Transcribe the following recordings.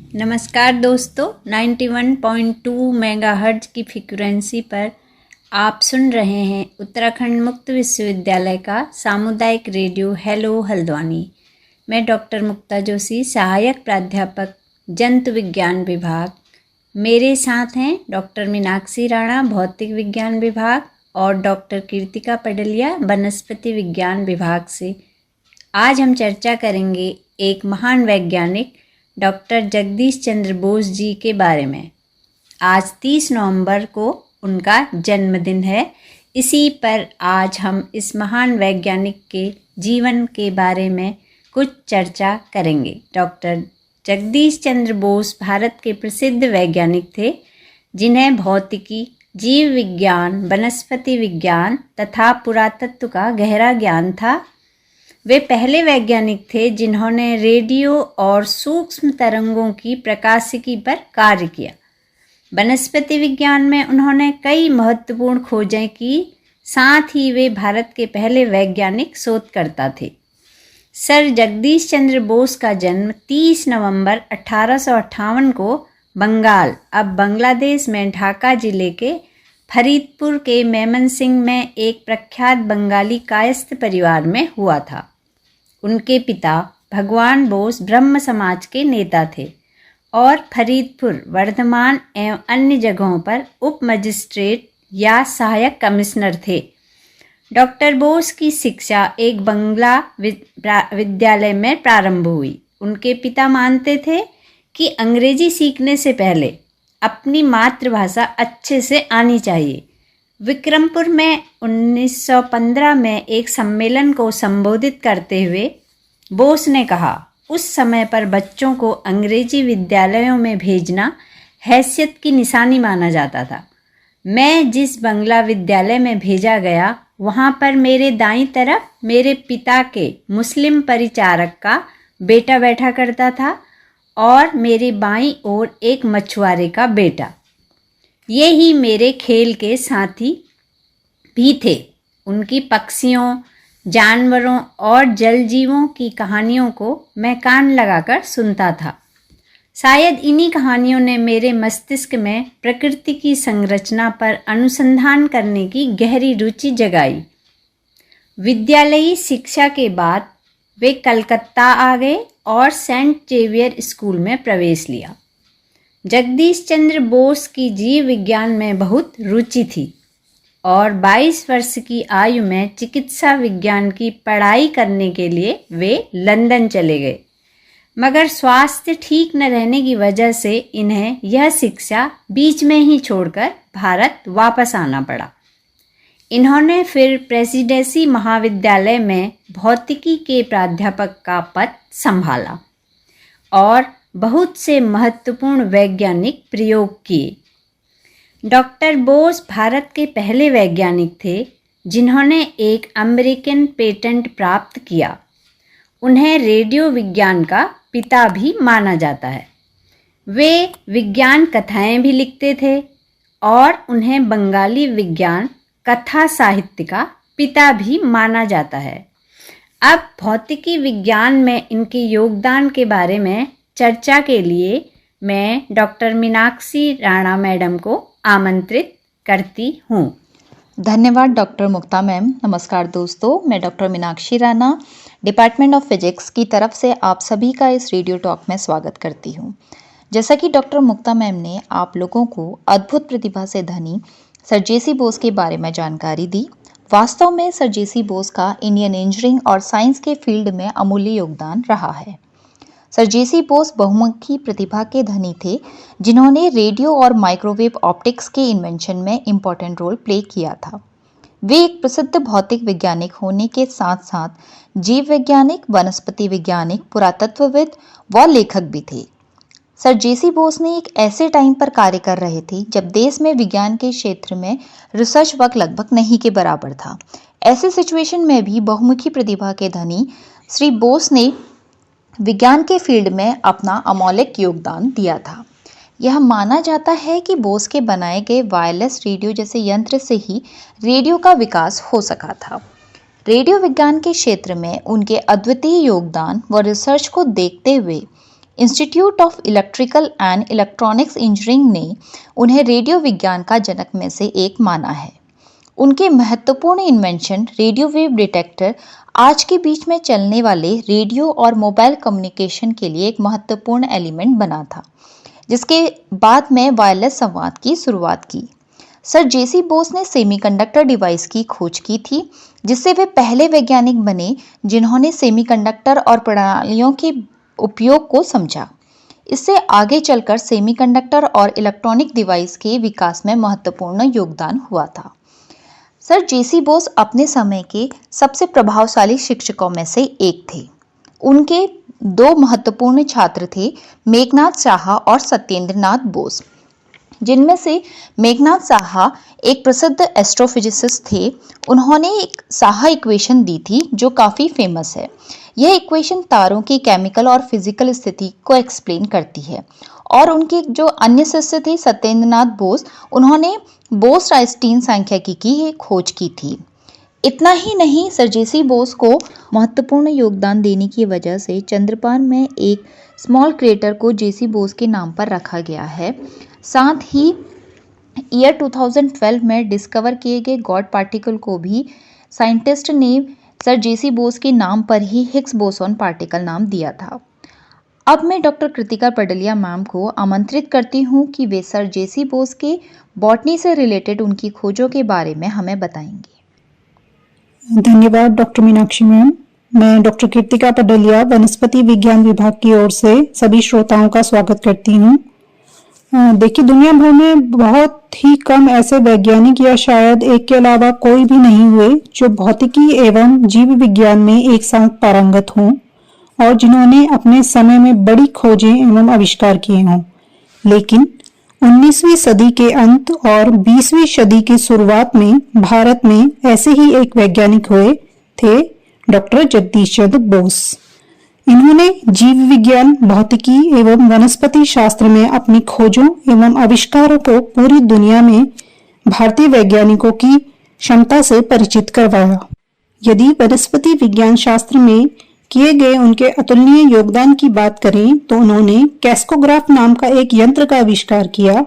नमस्कार दोस्तों, 91.2 मेगाहर्ट्ज की फ्रीक्वेंसी पर आप सुन रहे हैं उत्तराखंड मुक्त विश्वविद्यालय का सामुदायिक रेडियो हेलो हल्द्वानी। मैं डॉक्टर मुक्ता जोशी, सहायक प्राध्यापक जंतु विज्ञान विभाग। मेरे साथ हैं डॉक्टर मीनाक्षी राणा, भौतिक विज्ञान विभाग, और डॉक्टर कीर्तिका पडलिया, वनस्पति विज्ञान विभाग से। आज हम चर्चा करेंगे एक महान वैज्ञानिक डॉक्टर जगदीश चंद्र बोस जी के बारे में। आज 30 नवंबर को उनका जन्मदिन है। इसी पर आज हम इस महान वैज्ञानिक के जीवन के बारे में कुछ चर्चा करेंगे। डॉक्टर जगदीश चंद्र बोस भारत के प्रसिद्ध वैज्ञानिक थे, जिन्हें भौतिकी, जीव विज्ञान, वनस्पति विज्ञान तथा पुरातत्व का गहरा ज्ञान था। वे पहले वैज्ञानिक थे जिन्होंने रेडियो और सूक्ष्म तरंगों की प्रकाशिकी पर कार्य किया। वनस्पति विज्ञान में उन्होंने कई महत्वपूर्ण खोजें की, साथ ही वे भारत के पहले वैज्ञानिक शोधकर्ता थे। सर जगदीश चंद्र बोस का जन्म 30 नवंबर 1858 को बंगाल, अब बांग्लादेश में ढाका जिले के फरीदपुर के मेमनसिंह में एक प्रख्यात बंगाली कायस्थ परिवार में हुआ था। उनके पिता भगवान बोस ब्रह्म समाज के नेता थे और फरीदपुर, वर्धमान एवं अन्य जगहों पर उप मजिस्ट्रेट या सहायक कमिश्नर थे। डॉक्टर बोस की शिक्षा एक बंगला विद्यालय में प्रारंभ हुई। उनके पिता मानते थे कि अंग्रेजी सीखने से पहले अपनी मातृभाषा अच्छे से आनी चाहिए। विक्रमपुर में 1915 में एक सम्मेलन को संबोधित करते हुए बोस ने कहा, उस समय पर बच्चों को अंग्रेजी विद्यालयों में भेजना हैसियत की निशानी माना जाता था। मैं जिस बंगला विद्यालय में भेजा गया, वहाँ पर मेरे दाईं तरफ मेरे पिता के मुस्लिम परिचारक का बेटा बैठा करता था और मेरे बाईं ओर एक मछुआरे का बेटा। ये ही मेरे खेल के साथी भी थे। उनकी पक्षियों, जानवरों और जल जीवों की कहानियों को मैं कान लगाकर सुनता था। शायद इन्हीं कहानियों ने मेरे मस्तिष्क में प्रकृति की संरचना पर अनुसंधान करने की गहरी रुचि जगाई। विद्यालयी शिक्षा के बाद वे कलकत्ता आ गए और सेंट जेवियर स्कूल में प्रवेश लिया। जगदीश चंद्र बोस की जीव विज्ञान में बहुत रुचि थी और 22 वर्ष की आयु में चिकित्सा विज्ञान की पढ़ाई करने के लिए वे लंदन चले गए, मगर स्वास्थ्य ठीक न रहने की वजह से इन्हें यह शिक्षा बीच में ही छोड़कर भारत वापस आना पड़ा। इन्होंने फिर प्रेसिडेंसी महाविद्यालय में भौतिकी के प्राध्यापक का पद संभाला और बहुत से महत्वपूर्ण वैज्ञानिक प्रयोग किए। डॉक्टर बोस भारत के पहले वैज्ञानिक थे जिन्होंने एक अमेरिकन पेटेंट प्राप्त किया। उन्हें रेडियो विज्ञान का पिता भी माना जाता है। वे विज्ञान कथाएं भी लिखते थे और उन्हें बंगाली विज्ञान कथा साहित्य का पिता भी माना जाता है। अब भौतिकी विज्ञान में इनके योगदान के बारे में चर्चा के लिए मैं डॉक्टर मीनाक्षी राणा मैडम को आमंत्रित करती हूँ। धन्यवाद डॉक्टर मुक्ता मैम। नमस्कार दोस्तों, मैं doctor Meenakshi Rana, department of physics की तरफ से आप सभी का इस रेडियो टॉक में स्वागत करती हूँ। जैसा कि डॉक्टर मुक्ता मैम ने आप लोगों को अद्भुत प्रतिभा से धनी सर जेसी बोस के बारे में जानकारी दी, वास्तव में सर जेसी बोस का इंडियन इंजीनियरिंग और साइंस के फील्ड में अमूल्य योगदान रहा है। सर जेसी बोस बहुमुखी प्रतिभा के धनी थे, जिन्होंने रेडियो और माइक्रोवेव ऑप्टिक्स के इन्वेंशन में इम्पोर्टेंट रोल प्ले किया था। वे एक प्रसिद्ध भौतिक वैज्ञानिक होने के साथ साथ जीव वैज्ञानिक, वनस्पति वैज्ञानिक, पुरातत्वविद व लेखक भी थे। सर जेसी बोस ने एक ऐसे टाइम पर कार्य कर रहे थे जब देश में विज्ञान के क्षेत्र में रिसर्च वर्क लगभग नहीं के बराबर था। ऐसे सिचुएशन में भी बहुमुखी प्रतिभा के धनी श्री बोस ने विज्ञान के फील्ड में अपना अमौलिक योगदान दिया था। यह माना जाता है कि बोस के बनाए गए वायरलेस रेडियो जैसे यंत्र से ही रेडियो का विकास हो सका था। रेडियो विज्ञान के क्षेत्र में उनके अद्वितीय योगदान व रिसर्च को देखते हुए institute of electrical and electronics engineering ने उन्हें रेडियो विज्ञान का जनक में से एक माना है। उनके महत्वपूर्ण इन्वेंशन रेडियो वेव डिटेक्टर आज के बीच में चलने वाले रेडियो और मोबाइल कम्युनिकेशन के लिए एक महत्वपूर्ण एलिमेंट बना था, जिसके बाद में वायरलेस संवाद की शुरुआत की। सर जेसी बोस ने सेमीकंडक्टर डिवाइस की खोज की थी, जिससे वे पहले वैज्ञानिक बने जिन्होंने सेमीकंडक्टर और प्रणालियों के उपयोग को समझा। इससे आगे चलकर सेमीकंडक्टर और इलेक्ट्रॉनिक डिवाइस के विकास में महत्वपूर्ण योगदान हुआ था। सर जेसी बोस अपने समय के सबसे प्रभावशाली शिक्षकों में से एक थे। उनके दो महत्वपूर्ण छात्र थे, मेघनाथ साहा और सत्येंद्र नाथ बोस, जिनमें से मेघनाथ साहा एक प्रसिद्ध एस्ट्रोफिजिसिस्ट थे। उन्होंने एक साहा इक्वेशन दी थी जो काफ़ी फेमस है। यह इक्वेशन तारों की केमिकल और फिजिकल स्थिति को एक्सप्लेन करती है। और उनके जो अन्य शिष्य थे सत्येंद्र नाथ बोस, उन्होंने बोस-रायस्टीन सांख्यिकी की खोज की थी। इतना ही नहीं, सर जेसी बोस को महत्वपूर्ण योगदान देने की वजह से चंद्रमान में एक स्मॉल क्रेटर को जेसी बोस के नाम पर रखा गया है। साथ ही ईयर 2012 में डिस्कवर किए गए गॉड पार्टिकल को भी साइंटिस्ट ने सर जेसी बोस के नाम पर ही हिग्स बोसॉन पार्टिकल नाम दिया था। अब मैं डॉक्टर कृतिका पडलिया मैम को आमंत्रित करती हूँ कि वे सर जेसी बोस के बॉटनी से रिलेटेड उनकी खोजों के बारे में हमें बताएंगे। धन्यवाद डॉक्टर मीनाक्षी मैम। मैं डॉक्टर कृतिका पडलिया वनस्पति विज्ञान विभाग की ओर से सभी श्रोताओं का स्वागत करती हूँ। देखिए, दुनिया भर में बहुत ही कम ऐसे वैज्ञानिक या शायद एक के अलावा कोई भी नहीं हुए जो भौतिकी एवं जीव विज्ञान में एक साथ पारंगत हों और जिन्होंने अपने समय में बड़ी खोजें एवं आविष्कार किए हों। लेकिन 19वीं सदी के अंत और 20वीं सदी की शुरुआत में भारत में ऐसे ही एक वैज्ञानिक हुए थे, डॉक्टर जगदीश चंद्र बोस। इन्होंने जीव विज्ञान, भौतिकी एवं वनस्पति शास्त्र में अपनी खोजों एवं आविष्कारों को पूरी दुनिया में भारतीय वैज्ञानिकों की क्षमता से परिचित करवाया। यदि वनस्पति विज्ञान शास्त्र में किए गए उनके अतुलनीय योगदान की बात करें तो उन्होंने कैस्कोग्राफ नाम का एक यंत्र का आविष्कार किया।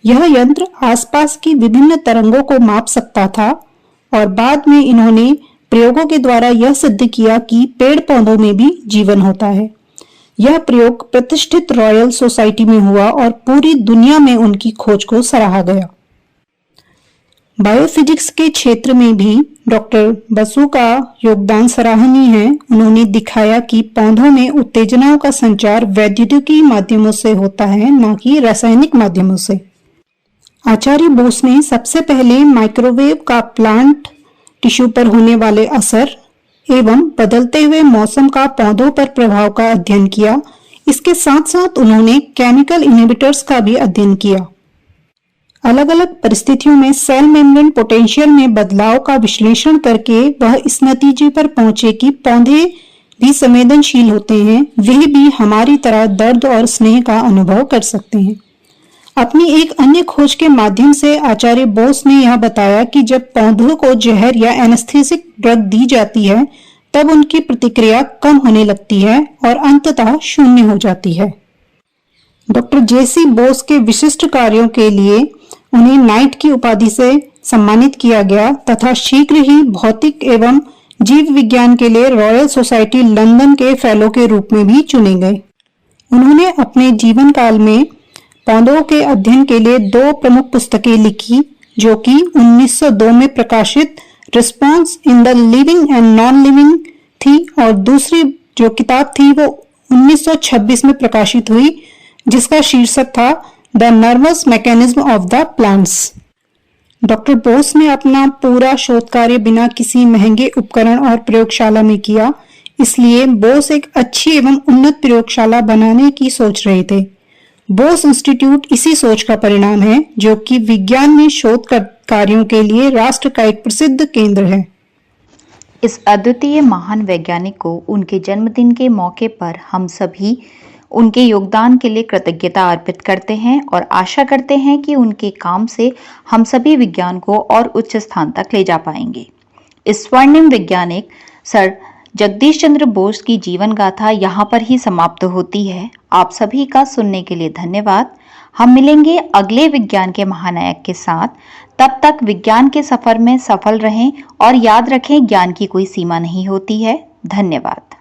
यह यंत्र आसपास की विभिन्न तरंगों को माप सकता था और बाद में इन्होंने प्रयोगों के द्वारा यह सिद्ध किया कि पेड़ पौधों में भी जीवन होता है। यह प्रयोग प्रतिष्ठित रॉयल सोसाइटी में हुआ और पूरी दुनिया में उनकी खोज को सराहा गया। बायोफिजिक्स के क्षेत्र में भी डॉक्टर बसु का योगदान सराहनीय है। उन्होंने दिखाया कि पौधों में उत्तेजनाओं का संचार वैद्युतिकी माध्यमों से होता है, न कि रासायनिक माध्यमों से। आचार्य बोस ने सबसे पहले माइक्रोवेव का प्लांट टिश्यू पर होने वाले असर एवं बदलते हुए मौसम का पौधों पर प्रभाव का अध्ययन किया। इसके साथ साथ उन्होंने केमिकल इनहिबिटर्स का भी अध्ययन किया। अलग अलग परिस्थितियों में सेल मेम्ब्रेन पोटेंशियल में बदलाव का विश्लेषण करके वह इस नतीजे पर पहुंचे कि पौधे भी संवेदनशील होते हैं, वे भी हमारी तरह दर्द और स्नेह का अनुभव कर सकते हैं। अपनी एक अन्य खोज के माध्यम से आचार्य बोस ने यह बताया कि जब पौधों को जहर या एनेस्थेसिक ड्रग दी जाती है तब उनकी प्रतिक्रिया कम होने लगती है और अंततः शून्य हो जाती है। डॉक्टर जेसी बोस के विशिष्ट कार्यों के लिए उन्हें नाइट की उपाधि से सम्मानित किया गया तथा शीघ्र ही भौतिक एवं जीव विज्ञान के लिए रॉयल सोसाइटी लंदन के फेलो के रूप में भी चुने गए। उन्होंने अपने जीवन काल में पौधों के अध्ययन के लिए 2 प्रमुख पुस्तकें लिखी, जो कि 1902 में प्रकाशित response in the living and non living थी और दूसरी जो किताब थी वो 1926 में प्रकाशित हुई, जिसका शीर्षक था the nervous mechanism of the plants. Doctor Bose ने अपना पूरा शोध कार्य बिना किसी महंगे उपकरण और प्रयोगशाला में किया, इसलिए बोस एक अच्छी एवं उन्नत प्रयोगशाला बनाने की सोच रहे थे। बोस इंस्टीट्यूट इसी सोच का परिणाम है, जो कि विज्ञान में शोध कार्यों के लिए राष्ट्र का एक प्रसिद्ध केंद्र है। इस अद्वितीय महान वैज्ञानिक को उनके जन्मदिन के मौके पर हम सभी उनके योगदान के लिए कृतज्ञता अर्पित करते हैं और आशा करते हैं कि उनके काम से हम सभी विज्ञान को और उच्च स्थान तक ले जा पाएंगे। इस स्वर्णिम वैज्ञानिक सर जगदीश चंद्र बोस की जीवन गाथा यहाँ पर ही समाप्त होती है। आप सभी का सुनने के लिए धन्यवाद। हम मिलेंगे अगले विज्ञान के महानायक के साथ। तब तक विज्ञान के सफर में सफल रहें और याद रखें, ज्ञान की कोई सीमा नहीं होती है। धन्यवाद।